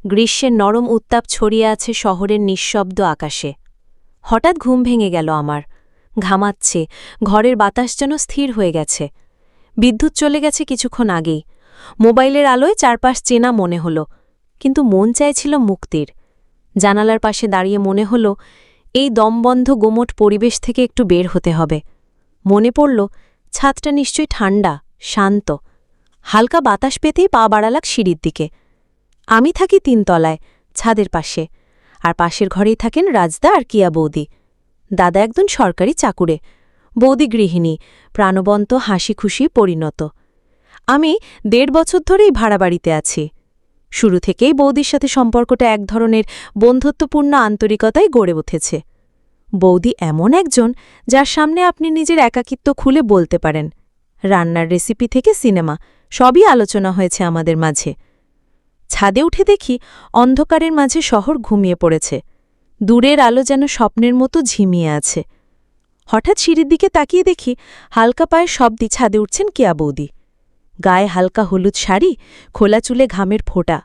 গ্রীষ্মের নরম উত্তাপ ছড়িয়ে আছে শহরের নিঃশব্দ আকাশে। হঠাৎ ঘুম ভেঙে গেল আমার। ঘামাচ্ছে, ঘরের বাতাস যেন স্থির হয়ে গেছে। বিদ্যুৎ চলে গেছে কিছুক্ষণ আগেই। মোবাইলের আলোয় চারপাশ চেনা মনে হল, কিন্তু মন চাইছিল মুক্তির। জানালার পাশে দাঁড়িয়ে মনে হল এই দমবন্ধ গোমট পরিবেশ থেকে একটু বের হতে হবে। মনে পড়ল ছাদটা নিশ্চয়ই ঠান্ডা, শান্ত। হালকা বাতাস পেতেই পা বাড়ালাক সিঁড়ির দিকে। আমি থাকি ৩ তলায়, ছাদের পাশে, আর পাশের ঘরেই থাকেন রাজদা আর কিয়া বৌদি। দাদা একজন সরকারি চাকুরে, বৌদি গৃহিণী, প্রাণবন্ত, হাসি খুশি, পরিণত। আমি ১.৫ বছর ধরেই ভাড়া বাড়িতে আছি। শুরু থেকেই বৌদির সাথে সম্পর্কটা এক ধরনের বন্ধুত্বপূর্ণ আন্তরিকতায় গড়ে উঠেছে। বৌদি এমন একজন যার সামনে আপনি নিজের একাকিত্ব খুলে বলতে পারেন। রান্নার রেসিপি থেকে সিনেমা সবই আলোচনা হয়েছে আমাদের মাঝে। ছাদে উঠে দেখি অন্ধকারের মাঝে শহর ঘুমিয়ে পড়েছে। দূরের আলো যেন স্বপ্নের মতো ঝিমিয়ে আছে। হঠাৎ সিঁড়ির দিকে তাকিয়ে দেখি হালকা পায়ে শব্দে ছাদে উঠছেন কিয়া বৌদি। গায়ে হালকা হলুদ শাড়ি, খোলা চুলে ঘামের ফোঁটা,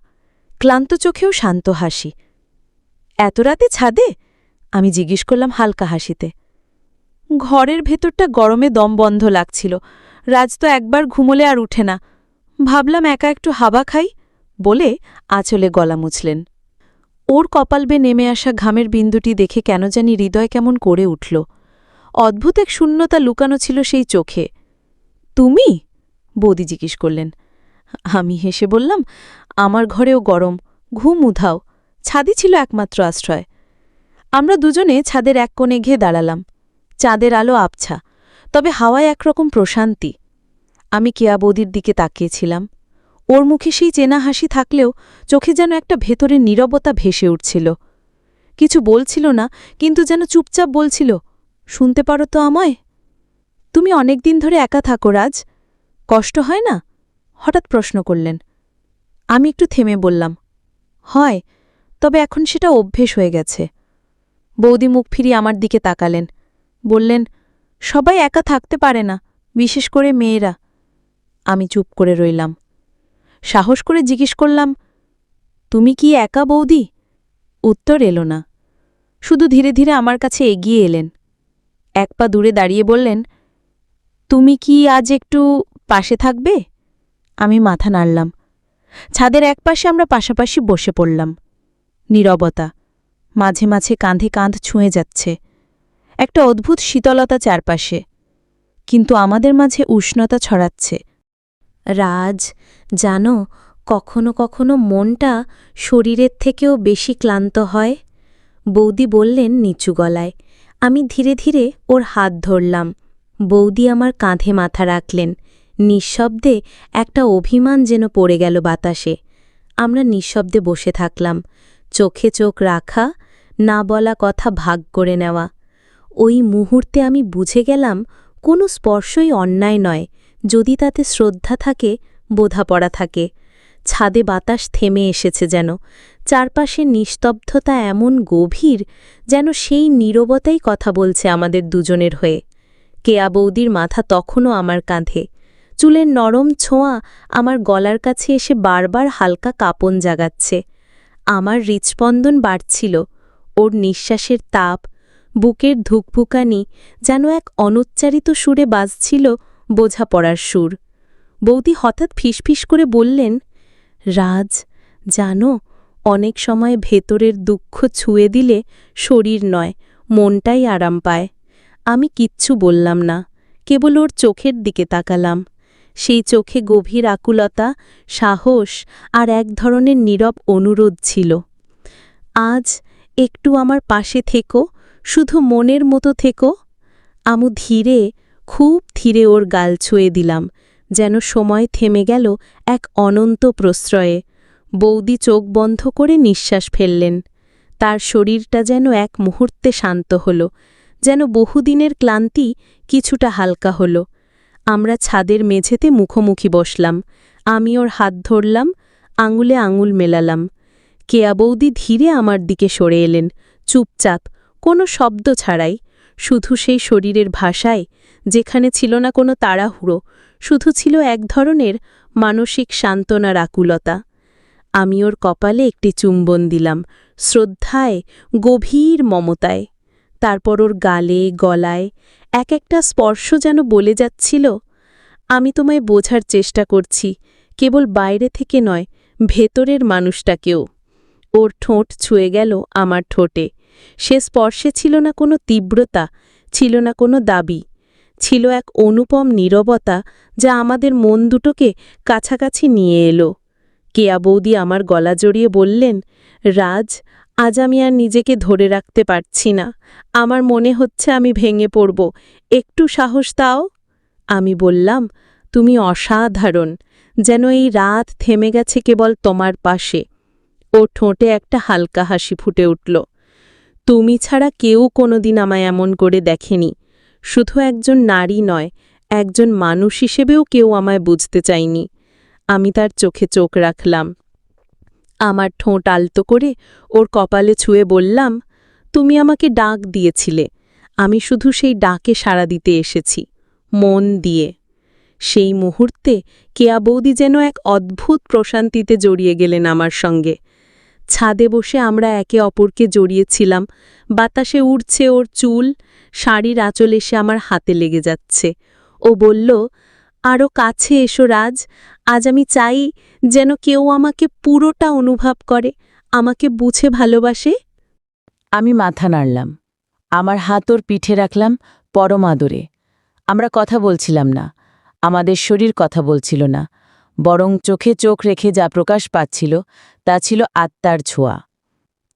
ক্লান্ত চোখেও শান্ত হাসি। এত রাতে ছাদে? আমি জিজ্ঞেস করলাম হালকা হাসিতে। ঘরের ভেতরটা গরমে দম বন্ধ লাগছিল। রাজ তো একবার ঘুমোলে আর উঠে না। ভাবলাম একা একটু হাওয়া খাই বলে আঁচলে গলা মুছলেন। ওর কপাল বেয়ে নেমে আসা ঘামের বিন্দুটি দেখে কেন জানি হৃদয় কেমন করে উঠল। অদ্ভুত এক শূন্যতা লুকানো ছিল সেই চোখে। তুমি? বৌদি জিজ্ঞেস করলেন। আমি হেসে বললাম, আমার ঘরেও গরম, ঘুম উধাও, ছাদই ছিল একমাত্র আশ্রয়। আমরা দুজনে ছাদের এক কোণে ঘেয়ে দাঁড়ালাম। চাঁদের আলো আবছা, তবে হাওয়ায় একরকম প্রশান্তি। আমি কিয়া বৌদির দিকে তাকিয়েছিলাম। ওর মুখে সেই চেনা হাসি থাকলেও চোখে যেন একটা ভেতরের নীরবতা ভেসে উঠছিল। কিছু বলছিল না, কিন্তু যেন চুপচাপ বলছিল, শুনতে পারো তো আমায়? তুমি অনেক দিন ধরে একা থাকো রাজ, কষ্ট হয় না? হঠাৎ প্রশ্ন করলেন। আমি একটু থেমে বললাম, হয়, তবে এখন সেটা অভ্যেস হয়ে গেছে। বৌদি মুখ ফিরিয়ে আমার দিকে তাকালেন, বললেন, সবাই একা থাকতে পারে না, বিশেষ করে মেয়েরা। আমি চুপ করে রইলাম। সাহস করে জিজ্ঞেস করলাম, তুমি কি একা বৌদি? উত্তর এলো না। শুধু ধীরে ধীরে আমার কাছে এগিয়ে এলেন। এক পা দূরে দাঁড়িয়ে বললেন, তুমি কি আজ একটু পাশে থাকবে? আমি মাথা নাড়লাম। ছাদের এক পাশে আমরা পাশাপাশি বসে পড়লাম। নীরবতা, মাঝে মাঝে কাঁধে কাঁধ ছুঁয়ে যাচ্ছে। একটা অদ্ভুত শীতলতা চারপাশে, কিন্তু আমাদের মাঝে উষ্ণতা ছড়াচ্ছে। রাজ, জানো, কখনো কখনো মনটা শরীরের থেকেও বেশি ক্লান্ত হয়। বৌদি বললেন নিচু গলায়। আমি ধীরে ধীরে ওর হাত ধরলাম। বৌদি আমার কাঁধে মাথা রাখলেন। নিঃশব্দে একটা অভিমান যেন পড়ে গেল বাতাসে। আমরা নিঃশব্দে বসে থাকলাম, চোখে চোখ রাখা, না বলা কথা ভাগ করে নেওয়া। ওই মুহূর্তে আমি বুঝে গেলাম কোনো স্পর্শই অন্যায় নয়, যদি তাতে শ্রদ্ধা থাকে, বোঝাপড়া থাকে। ছাদে বাতাস থেমে এসেছে যেন, চারপাশে নিস্তব্ধতা এমন গভীর যেন সেই নীরবতাই কথা বলছে আমাদের দুজনের হয়ে। কেয়া বৌদির মাথা তখনও আমার কাঁধে, চুলের নরম ছোঁয়া আমার গলার কাছে এসে বারবার হালকা কাঁপন জাগাচ্ছে। আমার হৃৎস্পন্দন বাড়ছিল, ওর নিঃশ্বাসের তাপ, বুকের ধুকভুকানি যেন এক অনুচ্চারিত সুরে বাজছিল, বোঝাপড়ার সুর। বৌদি হঠাৎ ফিসফিস করে বললেন, রাজ, জানো, অনেক সময় ভেতরের দুঃখ ছুঁয়ে দিলে শরীর নয়, মনটাই আরাম পায়। আমি কিচ্ছু বললাম না, কেবল ওর চোখের দিকে তাকালাম। সেই চোখে গভীর আকুলতা, সাহস আর এক ধরনের নীরব অনুরোধ ছিল। আজ একটু আমার পাশে থেকো, শুধু মনের মতো থেকো। আমু ধীরে, খুব ধীরে ওর গাল ছুঁয়ে দিলাম, যেন সময় থেমে গেল এক অনন্ত প্রশ্রয়ে। বৌদি চোখ বন্ধ করে নিঃশ্বাস ফেললেন। তার শরীরটা যেন এক মুহূর্তে শান্ত হল, যেন বহুদিনের ক্লান্তি কিছুটা হালকা হল। আমরা ছাদের মেঝেতে মুখোমুখি বসলাম। আমি ওর হাত ধরলাম, আঙুলে আঙুল মেলালাম। কেয়া বৌদি ধীরে আমার দিকে সরে এলেন, চুপচাপ, কোনো শব্দ ছাড়াই, শুধু সেই শরীরের ভাষায়, যেখানে ছিল না কোনো তাড়াহুড়ো, শুধু ছিল এক ধরনের মানসিক সান্ত্বনার আকুলতা। আমি ওর কপালে একটি চুম্বন দিলাম, শ্রদ্ধায়, গভীর মমতায়। তারপর ওর গালে, গলায় এক একটা স্পর্শ যেন বলে যাচ্ছিল, আমি তোমায় বোঝার চেষ্টা করছি, কেবল বাইরে থেকে নয়, ভেতরের মানুষটাকেও। ওর ঠোঁট ছুঁয়ে গেল আমার ঠোঁটে। সে স্পর্শে ছিল না কোনো তীব্রতা, ছিল না কোনো দাবি, ছিল এক অনুপম নীরবতা যা আমাদের মন দুটোকে কাছাকাছি নিয়ে এলো। কেয়া বৌদি আমার গলা জড়িয়ে বললেন, রাজ, আজ আমি আর নিজেকে ধরে রাখতে পারছি না। আমার মনে হচ্ছে আমি ভেঙে পড়ব, একটু সাহস দাও। আমি বললাম, তুমি অসাধারণ, যেন এই রাত থেমে গেছে কেবল তোমার পাশে। ও ঠোঁটে একটা হালকা হাসি ফুটে উঠল। তুমি ছাড়া কেউ কোনোদিন আমায় এমন করে দেখেনি। শুধু একজন নারী নয়, একজন মানুষ হিসেবেও কেউ আমায় বুঝতে চায়নি। আমি তার চোখে চোখ রাখলাম। আমার ঠোঁট আলতো করে ওর কপালে ছুঁয়ে বললাম, তুমি আমাকে ডাক দিয়েছিলে, আমি শুধু সেই ডাকে সাড়া দিতে এসেছি, মন দিয়ে। সেই মুহূর্তে কেয়া বৌদি যেন এক অদ্ভুত প্রশান্তিতে জড়িয়ে গেলেন আমার সঙ্গে। ছাদে বসে আমরা একে অপরকে জড়িয়েছিলাম। বাতাসে উড়ছে ওর চুল, শাড়ির আঁচল এসে আমার হাতে লেগে যাচ্ছে। ও বলল, আরও কাছে এসো রাজ, আজ আমি চাই যেন কেউ আমাকে পুরোটা অনুভব করে, আমাকে বুঝে ভালোবাসে। আমি মাথা নাড়লাম, আমার হাত ওর পিঠে রাখলাম পরম আদরে। আমরা কথা বলছিলাম না, আমাদের শরীর কথা বলছিল না, বরং চোখে চোখ রেখে যা প্রকাশ পাচ্ছিল তা ছিল আত্মার ছোঁয়া।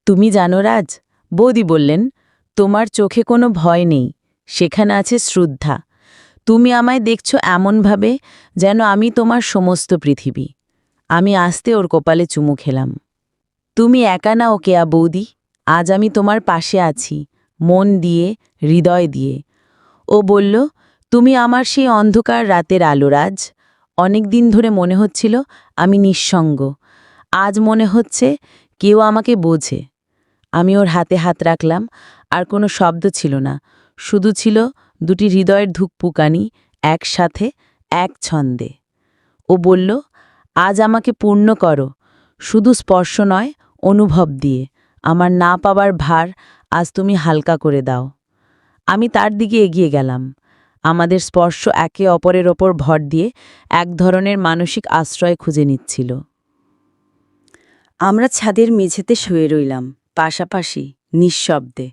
তুমি জানো রাজ, বৌদি বললেন, তোমার চোখে কোনো ভয় নেই, সেখানে আছে শ্রদ্ধা। তুমি আমায় দেখছ এমনভাবে যেন আমি তোমার সমস্ত পৃথিবী। আমি আস্তে ওর কপালে চুমু খেলাম। তুমি একা না, কেয়া বৌদি, আজ আমি তোমার পাশে আছি, মন দিয়ে, হৃদয় দিয়ে। ও বলল, তুমি আমার সেই অন্ধকার রাতের আলো রাজ। অনেক দিন ধরে মনে হচ্ছিল আমি নিঃসঙ্গ, আজ মনে হচ্ছে কেউ আমাকে বোঝে। আমি ওর হাতে হাত রাখলাম, আর কোনো শব্দ ছিল না, শুধু ছিল দুটি হৃদয়ের ধুকপুকানি, একসাথে, এক ছন্দে। ও বলল, আজ আমাকে পূর্ণ করো, শুধু স্পর্শ নয়, অনুভব দিয়ে। আমার না পাবার ভার আজ তুমি হালকা করে দাও। আমি তার দিকে এগিয়ে গেলাম। আমাদের স্পর্শ একে অপরের ওপর ভর দিয়ে এক ধরনের মানসিক আশ্রয় খুঁজে নিচ্ছিল। আমরা ছাদের মেঝেতে শুয়ে রইলাম, পাশাপাশি, নিঃশব্দে।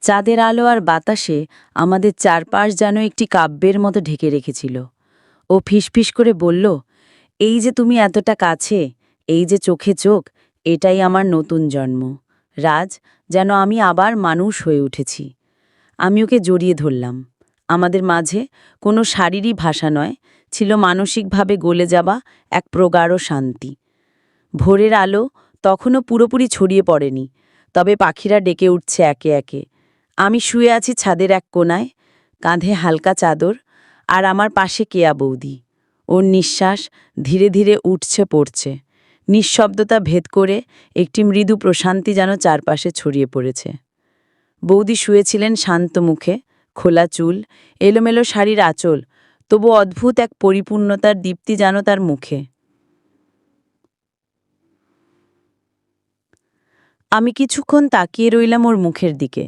চাঁদের আলো আর বাতাসে আমাদের চারপাশ যেন একটি কাব্যের মতো ঢেকে রেখেছিল। ও ফিসফিস করে বলল, এই যে তুমি এতটা কাছে, এই যে চোখে চোখ, এটাই আমার নতুন জন্ম রাজ, যেন আমি আবার মানুষ হয়ে উঠেছি। আমি ওকে জড়িয়ে ধরলাম। আমাদের মাঝে কোনো শারীরিক ভাষা নয়, ছিল মানসিকভাবে গলে যাওয়া এক প্রগাঢ় শান্তি। ভোরের আলো তখনও পুরোপুরি ছড়িয়ে পড়েনি, তবে পাখিরা ডেকে উঠছে একে একে। আমি শুয়ে আছি ছাদের এক কোণায়, কাঁধে হালকা চাদর, আর আমার পাশে কেয়া বৌদি। ওর নিঃশ্বাস ধীরে ধীরে উঠছে পড়ছে। নিঃশব্দতা ভেদ করে একটি মৃদু প্রশান্তি যেন চারপাশে ছড়িয়ে পড়েছে। বৌদি শুয়েছিলেন শান্ত মুখে, খোলা চুল, এলোমেলো শাড়ির আঁচল, তবু অদ্ভুত এক পরিপূর্ণতার দীপ্তি যেন তার মুখে। আমি কিছুক্ষণ তাকিয়ে রইলাম ওর মুখের দিকে।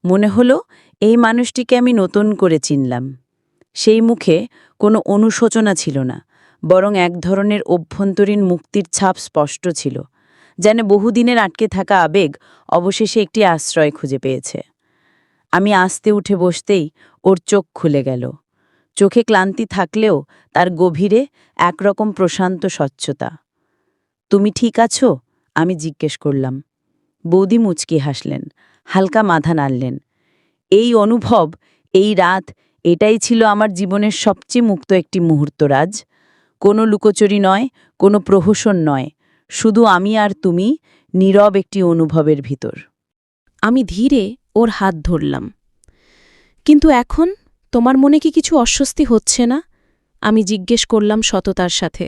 মনে হলো এই মানুষটিকে আমি নতুন করে চিনলাম। সেই মুখে কোনো অনুশোচনা ছিল না, বরং এক ধরনের অভ্যন্তরীণ মুক্তির ছাপ স্পষ্ট ছিল, যেন বহুদিনের আটকে থাকা আবেগ অবশেষে একটি আশ্রয় খুঁজে পেয়েছে। আমি আস্তে উঠে বসতেই ওর চোখ খুলে গেল। চোখে ক্লান্তি থাকলেও তার গভীরে একরকম প্রশান্ত স্বচ্ছতা। তুমি ঠিক আছো? আমি জিজ্ঞেস করলাম। বৌদি মুচকি হাসলেন, হালকা মাথা নাড়লেন। এই অনুভব, এই রাত, এটাই ছিল আমার জীবনের সবচেয়ে মুক্ত একটি মুহূর্ত রাজ। কোনো লুকোচুরি নয়, কোনো প্রহসন নয়, শুধু আমি আর তুমি, নীরব একটি অনুভবের ভিতর। আমি ধীরে ওর হাত ধরলাম। কিন্তু এখন তোমার মনে কি কিছু অস্বস্তি হচ্ছে না? আমি জিজ্ঞেস করলাম সততার সাথে।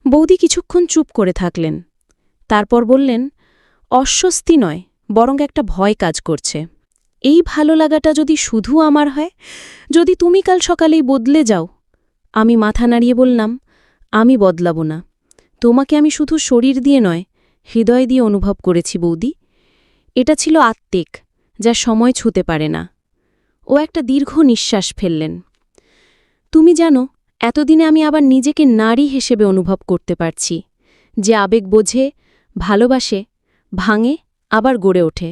বৌদি কিছুক্ষণ চুপ করে থাকলেন, তারপর বললেন, অস্বস্তি নয়, বরং একটা ভয় কাজ করছে। এই ভালো লাগাটা যদি শুধু আমার হয়, যদি তুমি কাল সকালেই বদলে যাও। আমি মাথা নাড়িয়ে বললাম, আমি বদলাব না। তোমাকে আমি শুধু শরীর দিয়ে নয়, হৃদয় দিয়ে অনুভব করেছি বৌদি। এটা ছিল আত্মিক, যা সময় ছুঁতে পারে না। ও একটা দীর্ঘ নিঃশ্বাস ফেললেন। তুমি জানো, এতদিনে আমি আবার নিজেকে নারী হিসেবে অনুভব করতে পারছি, যে আবেগ বোঝে, ভালোবাসে, ভাঙে, আবার গড়ে ওঠে।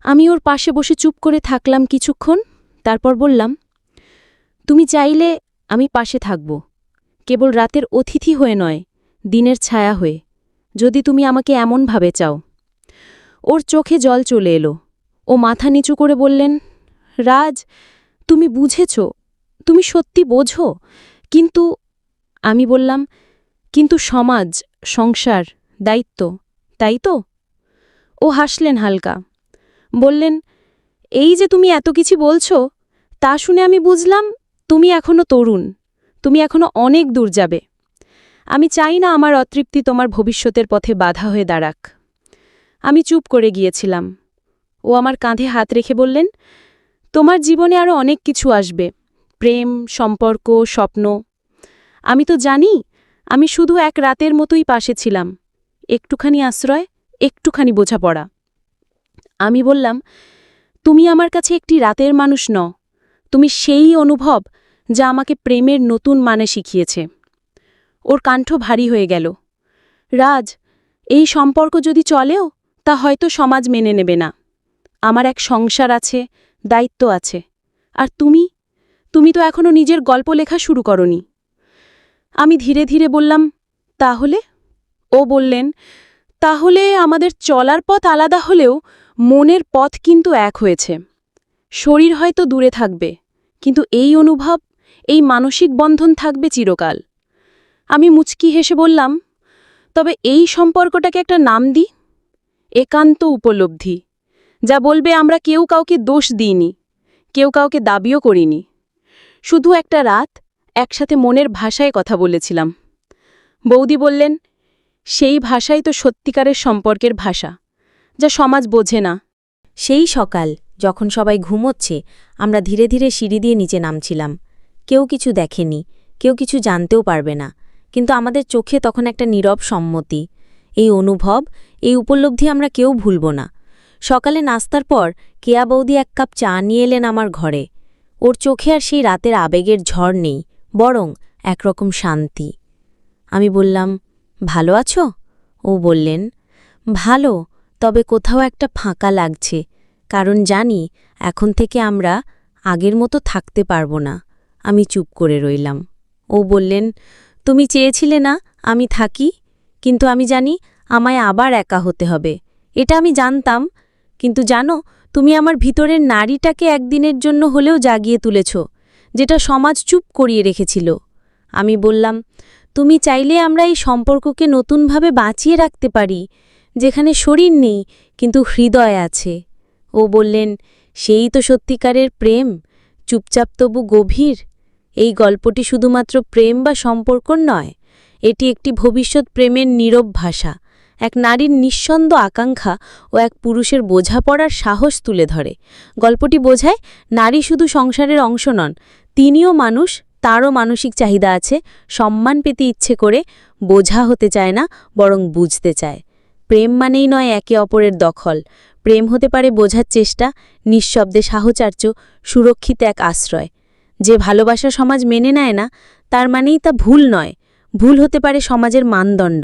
আমি ওর পাশে বসে চুপ করে থাকলাম কিছুক্ষণ, তারপর বললাম, তুমি চাইলে আমি পাশে থাকব, কেবল রাতের অতিথি হয়ে নয়, দিনের ছায়া হয়ে, যদি তুমি আমাকে এমনভাবে চাও। ওর চোখে জল চলে এলো। ও মাথা নিচু করে বললেন, রাজ, তুমি বুঝেছ, তুমি সত্যি বোঝো, কিন্তু। আমি বললাম, কিন্তু সমাজ, সংসার, দায়িত্ব, তাই তো? ও হাসলেন হালকা, বললেন, এই যে তুমি এত কিছু বলছো, তা শুনে আমি বুঝলাম তুমি এখনো তরুণ, তুমি এখনো অনেক দূর যাবে। আমি চাই না আমার অতৃপ্তি তোমার ভবিষ্যতের পথে বাধা হয়ে দাঁড়াক। আমি চুপ করে গিয়েছিলাম। ও আমার কাঁধে হাত রেখে বললেন, তোমার জীবনে আরও অনেক কিছু আসবে, প্রেম, সম্পর্ক, স্বপ্ন। আমি তো জানি, আমি শুধু এক রাতের মতোই পাশে ছিলাম, একটুখানি আশ্রয়, একটুখানি বোঝাপড়া। আমি বললাম, তুমি আমার কাছে একটি রাতের মানুষ নও, তুমি সেই অনুভব যা আমাকে প্রেমের নতুন মানে শিখিয়েছে। ওর কণ্ঠ ভারী হয়ে গেল। রাজ, এই সম্পর্ক যদি চলেও, তা হয়তো সমাজ মেনে নেবে না। আমার এক সংসার আছে, দায়িত্ব আছে। আর তুমি তো এখনো নিজের গল্প লেখা শুরু করনি। আমি ধীরে ধীরে বললাম, তাহলে? ও বললেন, তাহলে আমাদের চলার পথ আলাদা হলেও মনের পথ কিন্তু এক হয়েছে। শরীর হয়তো দূরে থাকবে, কিন্তু এই অনুভব, এই মানসিক বন্ধন থাকবে চিরকাল। আমি মুচকি হেসে বললাম, তবে এই সম্পর্কটাকে একটা নাম দিই, একান্ত উপলব্ধি, যা বলবে আমরা কেউ কাউকে দোষ দিইনি, কেউ কাউকে দাবিও করিনি। শুধু একটা রাত একসাথে মনের ভাষায় কথা বলেছিলাম। বৌদি বললেন, সেই ভাষাই তো সত্যিকারের সম্পর্কের ভাষা, যা সমাজ বোঝে না। সেই সকাল, যখন সবাই ঘুমোচ্ছে, আমরা ধীরে ধীরে সিঁড়ি দিয়ে নিচে নামছিলাম। কেউ কিছু দেখেনি, কেউ কিছু জানতেও পারবে না, কিন্তু আমাদের চোখে তখন একটা নীরব সম্মতি। এই অনুভব, এই উপলব্ধি আমরা কেউ ভুলব না। সকালে নাস্তার পর কেয়া বৌদি এক কাপ চা নিয়ে এলেন আমার ঘরে। ওর চোখে আর সেই রাতের আবেগের ঝড় নেই, বরং একরকম শান্তি। আমি বললাম, ভালো আছো? ও বললেন, ভালো, তবে কোথাও একটা ফাঁকা লাগছে, কারণ জানি এখন থেকে আমরা আগের মতো থাকতে পারবো না। আমি চুপ করে রইলাম। ও বললেন, তুমি চেয়েছিলে না আমি থাকি, কিন্তু আমি জানি আমায় আবার একা হতে হবে। এটা আমি জানতাম, কিন্তু জানো, তুমি আমার ভিতরের নারীটাকে একদিনের জন্য হলেও জাগিয়ে তুলেছ, যেটা সমাজ চুপ করিয়ে রেখেছিল। আমি বললাম, তুমি চাইলে আমরা এই সম্পর্ককে নতুনভাবে বাঁচিয়ে রাখতে পারি, যেখানে শরীর নেই কিন্তু হৃদয় আছে। ও বললেন, সেই তো সত্যিকারের প্রেম, চুপচাপ তবু গভীর। এই গল্পটি শুধুমাত্র প্রেম বা সম্পর্ক নয়, এটি একটি ভবিষ্যৎ প্রেমের নীরব ভাষা, এক নারীর নিঃস্বন্দ আকাঙ্ক্ষা ও এক পুরুষের বোঝাপড়ার সাহস তুলে ধরে। গল্পটি বোঝায়, নারী শুধু সংসারের অংশ নন, তিনিও মানুষ, তারও মানসিক চাহিদা আছে, সম্মান পেতে ইচ্ছে করে, বোঝা হতে চায় না, বরং বুঝতে চায়। প্রেম মানেই নয় একে অপরের দখল, প্রেম হতে পারে বোঝার চেষ্টা, নিঃশব্দে সাহচর্য, সুরক্ষিত এক আশ্রয়। যে ভালোবাসা সমাজ মেনে নেয় না, তার মানেই তা ভুল নয়, ভুল হতে পারে সমাজের মানদণ্ড।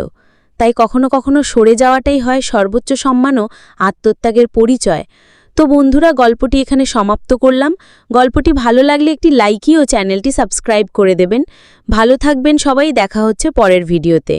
তাই কখনো কখনো সরে যাওয়াটাই হয় সর্বোচ্চ সম্মান ও আত্মত্যাগের পরিচয়। তো বন্ধুরা, গল্পটি এখানে সমাপ্ত করলাম। গল্পটি ভালো লাগলে একটি লাইকই ও চ্যানেলটি সাবস্ক্রাইব করে দেবেন। ভালো থাকবেন সবাই, দেখা হচ্ছে পরের ভিডিওতে।